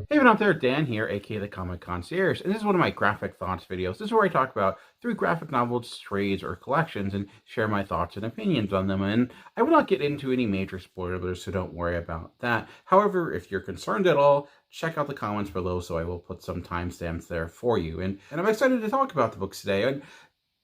Hey everyone out there, Dan here, aka the Comic Concierge, and this is one of my graphic thoughts videos. This is where I talk about 3 graphic novels, trades, or collections, and share my thoughts and opinions on them. And I will not get into any major spoilers, so don't worry about that. However, if you're concerned at all, check out the comments below, so I will put some timestamps there for you. And I'm excited to talk about the books today. And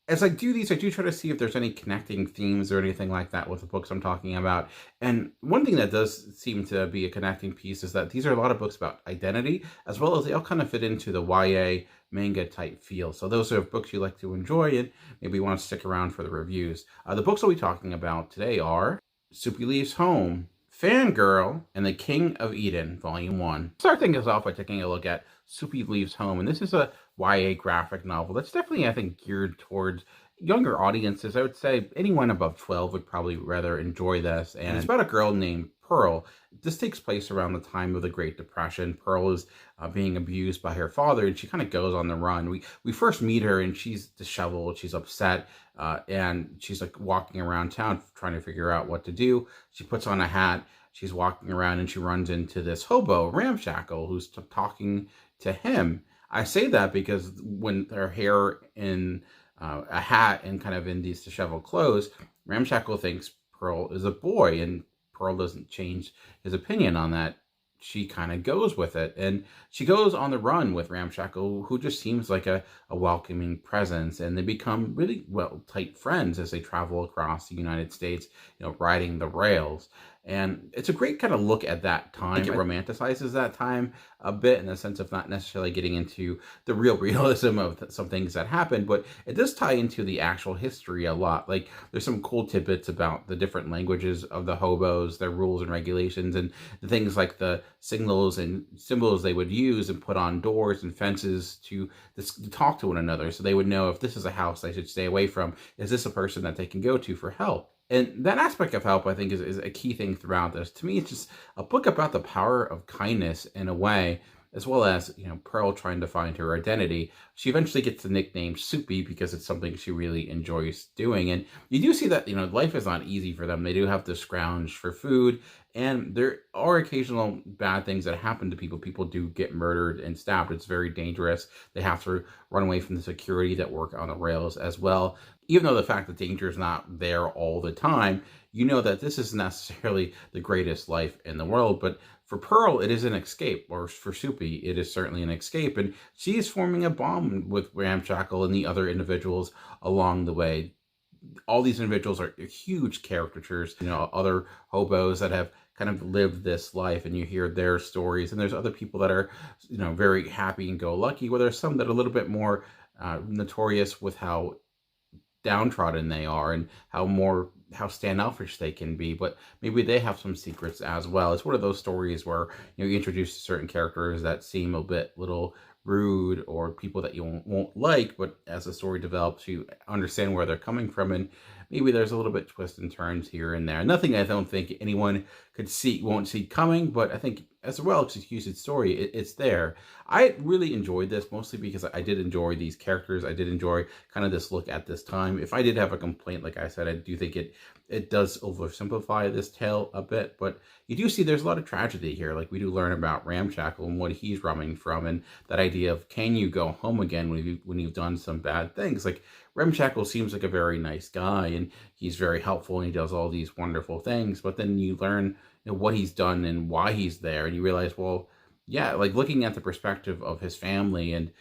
as I do these, I do try to see if there's any connecting themes or anything like that with the books I'm talking about. And one thing that does seem to be a connecting piece is that these are a lot of books about identity, as well as they all kind of fit into the YA manga type feel. So those are books you like to enjoy and maybe want to stick around for the reviews. The books I'll be talking about today are Soupy Leaves Home, Fangirl, and The King of Eden, Volume 1. Start things off by taking a look at Soupy Leaves Home, and this is a YA graphic novel that's definitely, I think, geared towards younger audiences. I would say anyone above 12 would probably rather enjoy this, and it's about a girl named Pearl. This takes place around the time of the Great Depression. Pearl is being abused by her father, and she kind of goes on the run. We first meet her, and she's disheveled, she's upset, and she's like walking around town trying to figure out what to do. She puts on a hat, she's walking around, and she runs into this hobo, Ramshackle, who's talking to him. I say that because when her hair in a hat and kind of in these disheveled clothes, Ramshackle thinks Pearl is a boy, and Pearl doesn't change his opinion on that. She kind of goes with it, and she goes on the run with Ramshackle, who just seems like a welcoming presence, and they become really tight friends as they travel across the United States, riding the rails. And it's a great kind of look at that time. It romanticizes that time a bit in the sense of not necessarily getting into the real realism of some things that happened, but it does tie into the actual history a lot. Like, there's some cool tidbits about the different languages of the hobos, their rules and regulations, and the things like the signals and symbols they would use and put on doors and fences to talk to one another, so they would know if this is a house they should stay away from. Is this a person that they can go to for help? And that aspect of help, I think, is a key thing throughout this. To me, it's just a book about the power of kindness in a way, as well as, Pearl trying to find her identity. She eventually gets the nickname Soupy because it's something she really enjoys doing. And you do see that, life is not easy for them. They do have to scrounge for food, and there are occasional bad things that happen to people. People do get murdered and stabbed. It's very dangerous. They have to run away from the security that work on the rails as well. Even though the fact that danger is not there all the time, you know that this isn't necessarily the greatest life in the world. But for Pearl, it is an escape, or for Soupy, it is certainly an escape. And she is forming a bond with Ramshackle and the other individuals along the way. All these individuals are huge caricatures, other hobos that have kind of lived this life, and you hear their stories. And there's other people that are, very happy and go lucky, where there's some that are a little bit more notorious with how downtrodden they are and how standoffish they can be, but maybe they have some secrets as well. It's one of those stories where you introduce certain characters that seem a little rude, or people that you won't like, but as the story develops, you understand where they're coming from, and maybe there's a little bit twists and turns here and there. Nothing I don't think anyone won't see coming, but I think as a well-executed story, it's there. I really enjoyed this, mostly because I did enjoy these characters. I did enjoy kind of this look at this time. If I did have a complaint, like I said, I do think it does oversimplify this tale a bit, but you do see there's a lot of tragedy here. Like, we do learn about Ramshackle and what he's running from, and that idea of, can you go home again when you've done some bad things? Like, Ramshackle seems like a very nice guy, and he's very helpful, and he does all these wonderful things, but then you learn what he's done and why he's there, and you realize, well, yeah, like, looking at the perspective of his family and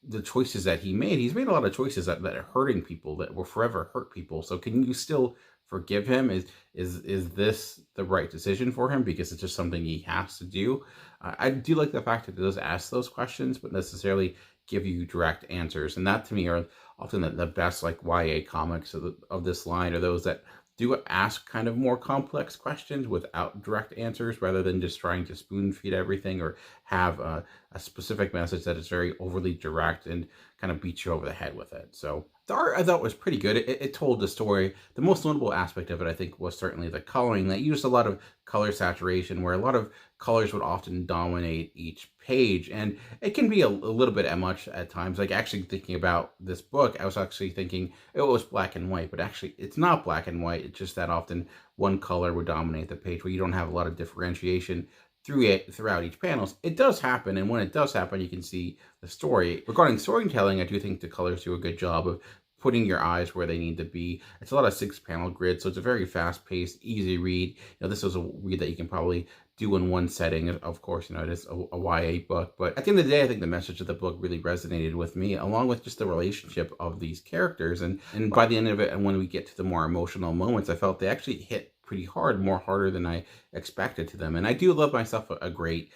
the choices that he's made a lot of choices that are hurting people, that will forever hurt people. So can you still forgive him? Is this the right decision for him, because it's just something he has to do? I do like the fact that it does ask those questions, but necessarily give you direct answers, and that to me are often the best, like, YA comics of this line, are those that do ask kind of more complex questions without direct answers, rather than just trying to spoon feed everything, or have a specific message that is very overly direct and kind of beats you over the head with it. So the art, I thought, was pretty good. It told the story. The most notable aspect of it, I think, was certainly the coloring. That used a lot of color saturation, where a lot of colors would often dominate each page, and it can be a little bit much at times. Like, actually thinking about this book, I was actually thinking it was black and white, but actually it's not black and white. It's just that often one color would dominate the page, where you don't have a lot of differentiation throughout each panels. It does happen, and when it does happen, you can see the story. Regarding storytelling, I do think the colors do a good job of putting your eyes where they need to be. It's a lot of 6-panel grid, so it's a very fast-paced, easy read. This is a read that you can probably do in one setting. Of course, it is a YA book, but at the end of the day, I think the message of the book really resonated with me, along with just the relationship of these characters. And by the end of it, and when we get to the more emotional moments, I felt they actually hit pretty hard, more harder than I expected to them. And I do love myself a great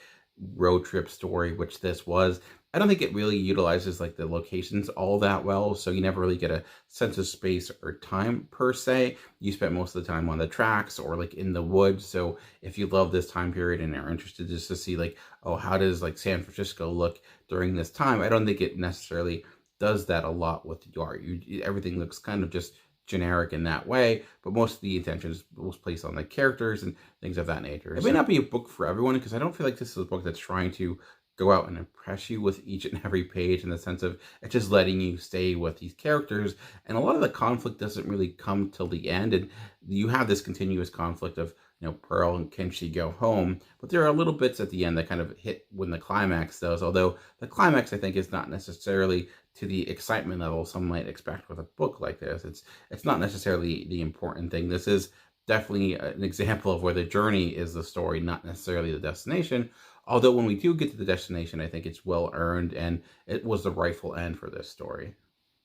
road trip story, which this was. I don't think it really utilizes like the locations all that well, so you never really get a sense of space or time per se. You spent most of the time on the tracks or like in the woods. So if you love this time period and are interested just to see like, oh, how does like San Francisco look during this time, I don't think it necessarily does that a lot with the art. Everything looks kind of just generic in that way, but most of the attention was placed on the characters and things of that nature. It may not be a book for everyone, because I don't feel like this is a book that's trying to go out and impress you with each and every page, in the sense of it's just letting you stay with these characters, and a lot of the conflict doesn't really come till the end, and you have this continuous conflict of Pearl and can she go home, but there are little bits at the end that kind of hit when the climax does, although the climax I think is not necessarily to the excitement level some might expect with a book like this. It's not necessarily the important thing. This is definitely an example of where the journey is the story, not necessarily the destination. Although when we do get to the destination, I think it's well earned, and it was the rightful end for this story.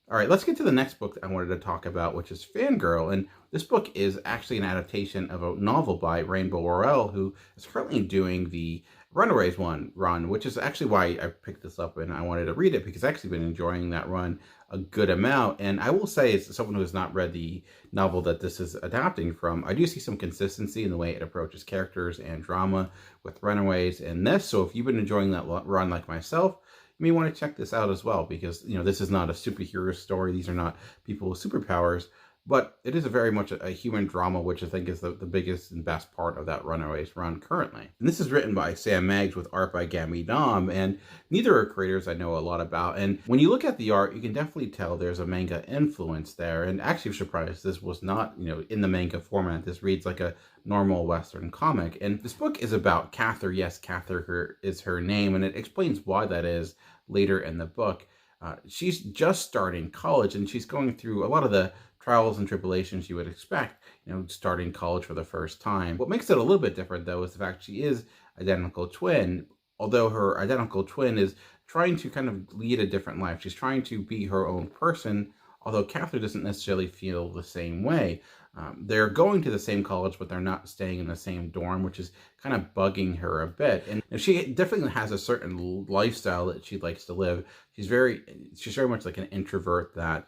All right, let's get to the next book that I wanted to talk about, which is Fangirl. And this book is actually an adaptation of a novel by Rainbow Rowell, who is currently doing the Runaways run, which is actually why I picked this up and I wanted to read it, because I've actually been enjoying that run a good amount. And I will say, as someone who has not read the novel that this is adapting from, I do see some consistency in the way it approaches characters and drama with Runaways and this. So if you've been enjoying that run like myself, you may want to check this out as well, because this is not a superhero story. These are not people with superpowers, but it is very much a human drama, which I think is the biggest and best part of that Runaways run currently. And this is written by Sam Meggs with art by Gabinam, and neither are creators I know a lot about. And when you look at the art, you can definitely tell there's a manga influence there. And actually, I'm surprised this was not, in the manga format. This reads like a normal Western comic. And this book is about Cather. Yes, Cather is her name, and it explains why that is later in the book. She's just starting college, and she's going through a lot of the trials and tribulations you would expect, starting college for the first time. What makes it a little bit different, though, is the fact she is identical twin, although her identical twin is trying to kind of lead a different life. She's trying to be her own person, although Catherine doesn't necessarily feel the same way. They're going to the same college, but they're not staying in the same dorm, which is kind of bugging her a bit. And she definitely has a certain lifestyle that she likes to live. She's very much like an introvert that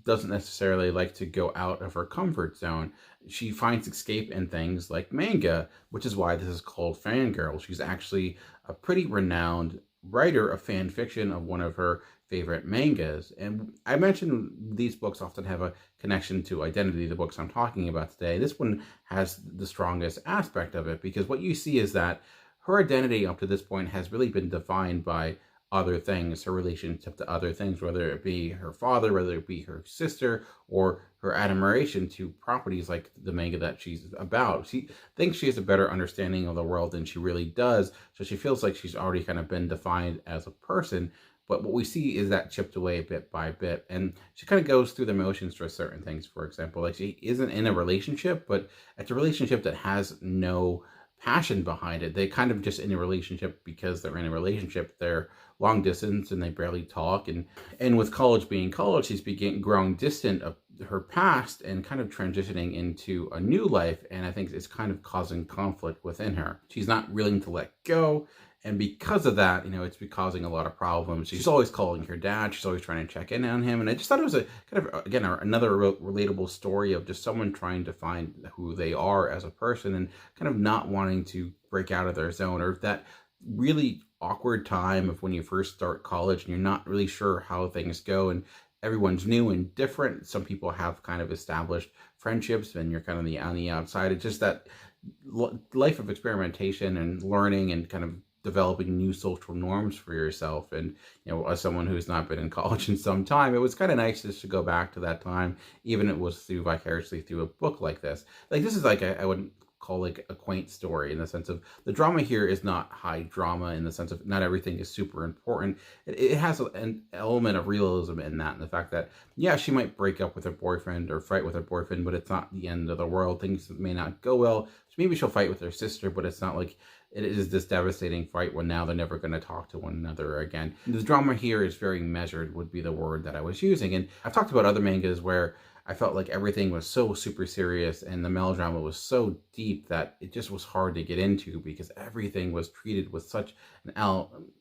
doesn't necessarily like to go out of her comfort zone. She finds escape in things like manga, which is why this is called Fangirl. She's actually a pretty renowned writer of fan fiction of one of her favorite mangas. And I mentioned these books often have a connection to identity, the books I'm talking about today. This one has the strongest aspect of it, because what you see is that her identity up to this point has really been defined by other things, her relationship to other things, whether it be her father, whether it be her sister, or her admiration to properties like the manga that she's about. She thinks she has a better understanding of the world than she really does, so she feels like she's already kind of been defined as a person. But what we see is that chipped away bit by bit, and she kind of goes through the motions for certain things. For example, like she isn't in a relationship, but it's a relationship that has no passion behind it. They kind of just in a relationship because they're in a relationship. They're long distance and they barely talk. And with college being college, she's growing distant of her past and kind of transitioning into a new life. And I think it's kind of causing conflict within her. She's not willing to let go. And because of that, it's been causing a lot of problems. She's always calling her dad. She's always trying to check in on him. And I just thought it was a kind of, again, another relatable story of just someone trying to find who they are as a person and kind of not wanting to break out of their zone, or that really awkward time of when you first start college and you're not really sure how things go and everyone's new and different. Some people have kind of established friendships and you're kind of on the outside. It's just that life of experimentation and learning and kind of developing new social norms for yourself. And as someone who's not been in college in some time, it was kind of nice just to go back to that time, even if it was vicariously through a book like this. Like this is like I would call like a quaint story, in the sense of the drama here is not high drama, in the sense of not everything is super important. It has an element of realism in that, and the fact that, yeah, she might break up with her boyfriend or fight with her boyfriend, but it's not the end of the world. Things may not go well. So maybe she'll fight with her sister, but it's not like it is this devastating fight when now they're never going to talk to one another again. The drama here is very measured, would be the word that I was using. And I've talked about other mangas where I felt like everything was so super serious and the melodrama was so deep that it just was hard to get into, because everything was treated with such an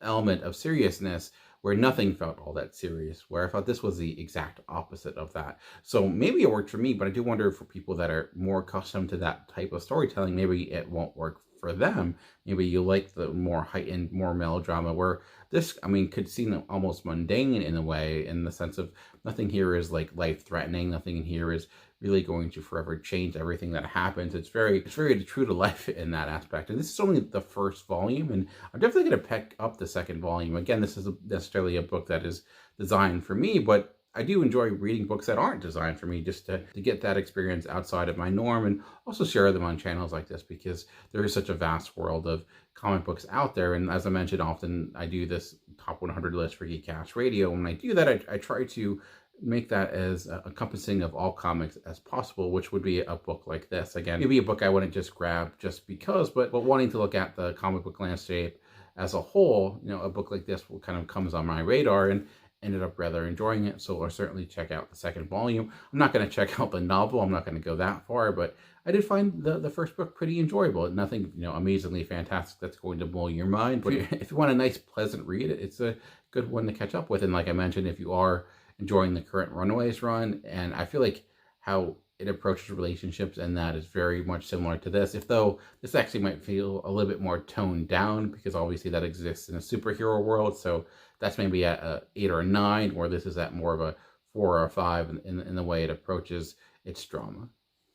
element of seriousness, where nothing felt all that serious, where I felt this was the exact opposite of that. So maybe it worked for me, but I do wonder, for people that are more accustomed to that type of storytelling, maybe it won't work for them. Maybe you like the more heightened, more melodrama, where this, I mean, could seem almost mundane in a way, in the sense of nothing here is like life-threatening. Nothing in here is really going to forever change everything that happens. It's very true to life in that aspect. And this is only the first volume, and I'm definitely going to pick up the second volume. Again, this isn't necessarily a book that is designed for me, but I do enjoy reading books that aren't designed for me, just to get that experience outside of my norm, and also share them on channels like this, because there is such a vast world of comic books out there. And as I mentioned, often I do this top 100 list for Geekcast Radio. When I do that, I try to make that as encompassing of all comics as possible, which would be a book like this. Again, maybe a book I wouldn't just grab just because, but wanting to look at the comic book landscape as a whole, you know, a book like this kind of comes on my radar, and ended up rather enjoying it. So I'll certainly check out the second volume. I'm not going to check out the novel. I'm not going to go that far, but I did find the first book pretty enjoyable. Nothing, you know, amazingly fantastic that's going to blow your mind, but if you want a nice, pleasant read, it's a good one to catch up with. And like I mentioned, if you are enjoying the current Runaways run, and I feel like how it approaches relationships, and that is very much similar to this, if though this actually might feel a little bit more toned down, because obviously that exists in a superhero world. So that's maybe at a 8 or a 9, where this is at more of a 4 or a 5 in the way it approaches its drama.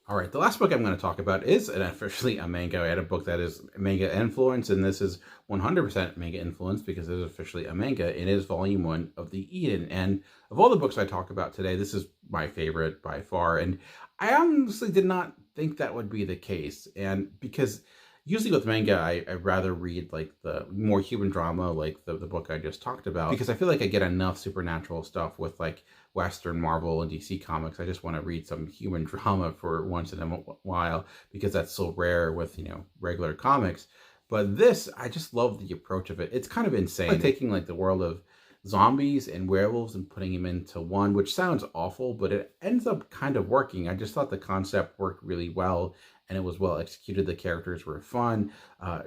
All right, the last book I'm going to talk about is officially a manga. I had a book that is manga influence, and this is 100% manga influence, because it is officially a manga. It is volume 1 of The Eden. And of all the books I talk about today, this is my favorite by far. And I honestly did not think that would be the case. And because usually with manga, I'd rather read like the more human drama, like the book I just talked about, because I feel like I get enough supernatural stuff with like Western Marvel and DC comics. I just want to read some human drama for once in a while, because that's so rare with, you know, regular comics. But this, I just love the approach of it. It's kind of insane. Like taking like the world of zombies and werewolves and putting them into one, which sounds awful, but it ends up kind of working. I just thought the concept worked really well, and it was well executed. The characters were fun.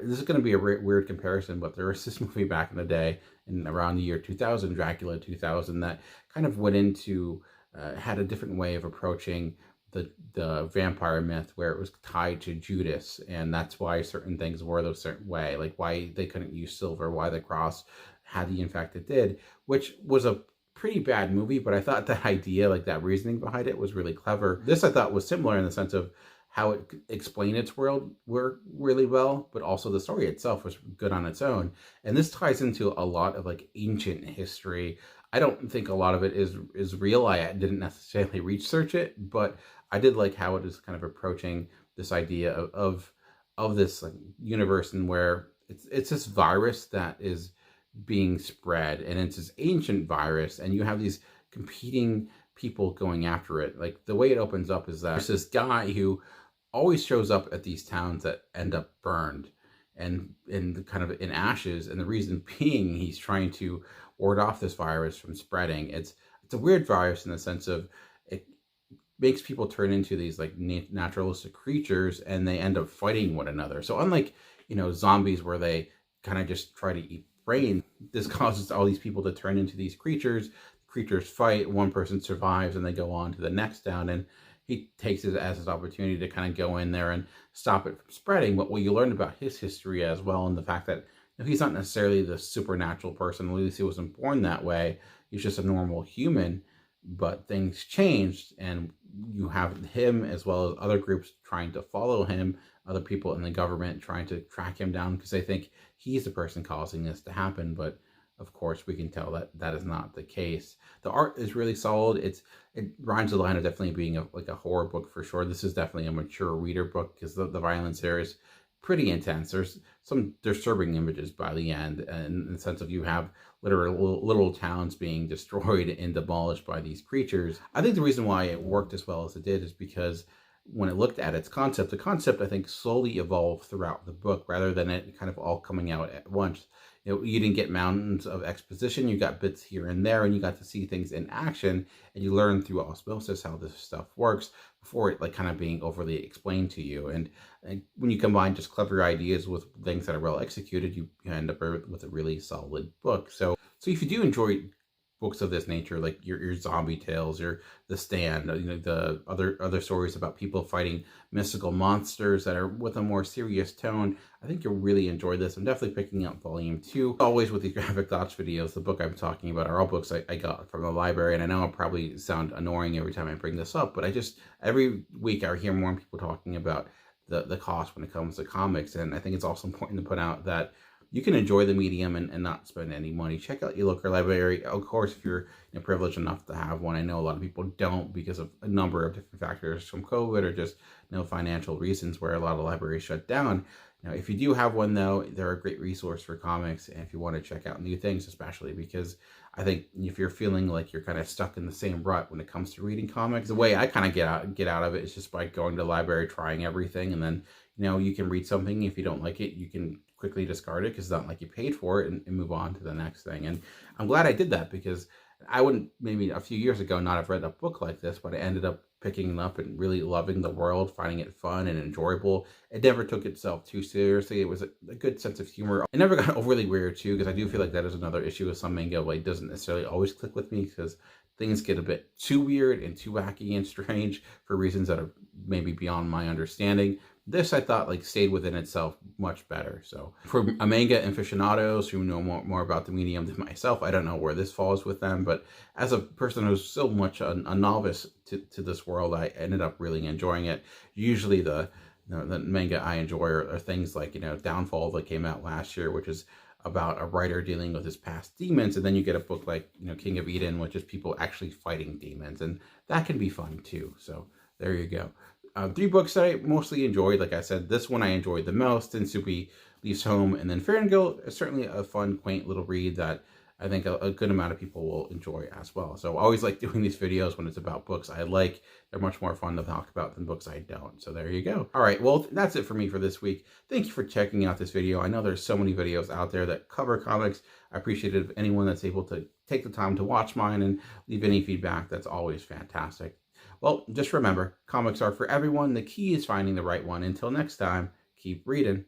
This is going to be a weird comparison, but there was this movie back in the day, in around the year 2000, Dracula 2000, that kind of went into, had a different way of approaching the vampire myth, where it was tied to Judas, and that's why certain things were the certain way, like why they couldn't use silver, why the cross had the impact it did, which was a pretty bad movie, but I thought that idea, like that reasoning behind it, was really clever. This I thought was similar in the sense of how it explained its world really well, but also the story itself was good on its own. And this ties into a lot of like ancient history. I don't think a lot of it is real. I didn't necessarily research it, but I did like how it is kind of approaching this idea of this like universe, and where it's this virus that is being spread, and it's this ancient virus, and you have these competing people going after it. Like the way it opens up is that there's this guy who always shows up at these towns that end up burned and in kind of in ashes, and the reason being he's trying to ward off this virus from spreading. It's a weird virus in the sense of it makes people turn into these like naturalistic creatures, and they end up fighting one another. So unlike, you know, zombies where they kind of just try to eat brain, this causes all these people to turn into these creatures. Creatures fight, one person survives, and they go on to the next town, and he takes it as his opportunity to kind of go in there and stop it from spreading. But what you learn about his history as well, and the fact that, you know, he's not necessarily the supernatural person, at least he wasn't born that way. He's just a normal human, but things changed, and you have him as well as other groups trying to follow him, other people in the government trying to track him down, because they think he's the person causing this to happen. But of course, we can tell that that is not the case. The art is really solid. It rides the line of definitely being like a horror book for sure. This is definitely a mature reader book because the violence there is pretty intense. There's some disturbing images by the end, and in the sense of you have literal little towns being destroyed and demolished by these creatures. I think the reason why it worked as well as it did is because when it looked at its concept, the concept I think slowly evolved throughout the book rather than it kind of all coming out at once. You didn't get mountains of exposition, you got bits here and there, and you got to see things in action, and you learn through osmosis how this stuff works before it like kind of being overly explained to you. And when you combine just clever ideas with things that are well executed, you end up with a really solid book. So if you do enjoy books of this nature, like your zombie tales, your The Stand, the other stories about people fighting mystical monsters that are with a more serious tone, I think you'll really enjoy this. I'm definitely picking up volume 2. Always with these graphic thoughts videos, the book I'm talking about are all books I got from the library, and I know I'll probably sound annoying every time I bring this up, but every week I hear more people talking about the cost when it comes to comics, and I think it's also important to put out that you can enjoy the medium and not spend any money. Check out your local library. Of course, if you're privileged enough to have one. I know a lot of people don't because of a number of different factors from COVID or just no financial reasons where a lot of libraries shut down. If you do have one, though, they're a great resource for comics, and if you want to check out new things, especially because I think if you're feeling like you're kind of stuck in the same rut when it comes to reading comics, the way I kind of get out of it is just by going to the library, trying everything, and then you can read something. If you don't like it, you can quickly discard it because it's not like you paid for it, and move on to the next thing. And I'm glad I did that because I wouldn't maybe a few years ago not have read a book like this, but I ended up picking it up and really loving the world, finding it fun and enjoyable. It never took itself too seriously. It was a good sense of humor. It never got overly weird too, because I do feel like that is another issue with some manga. Like, it doesn't necessarily always click with me because things get a bit too weird and too wacky and strange for reasons that are maybe beyond my understanding. This, I thought, like, stayed within itself much better. So for a manga aficionados who know more about the medium than myself, I don't know where this falls with them. But as a person who's so much a novice to this world, I ended up really enjoying it. Usually the manga I enjoy are things like, Downfall that came out last year, which is about a writer dealing with his past demons. And then you get a book like, King of Eden, which is people actually fighting demons. And that can be fun too. So there you go. 3 books that I mostly enjoyed. Like I said, this one I enjoyed the most, and Soupy Leaves Home. And then Fangirl is certainly a fun, quaint little read that I think a good amount of people will enjoy as well. So I always like doing these videos when it's about books I like. They're much more fun to talk about than books I don't. So there you go. All right, well, that's it for me for this week. Thank you for checking out this video. I know there's so many videos out there that cover comics. I appreciate it if anyone that's able to take the time to watch mine and leave any feedback. That's always fantastic. Well, just remember, comics are for everyone. The key is finding the right one. Until next time, keep reading.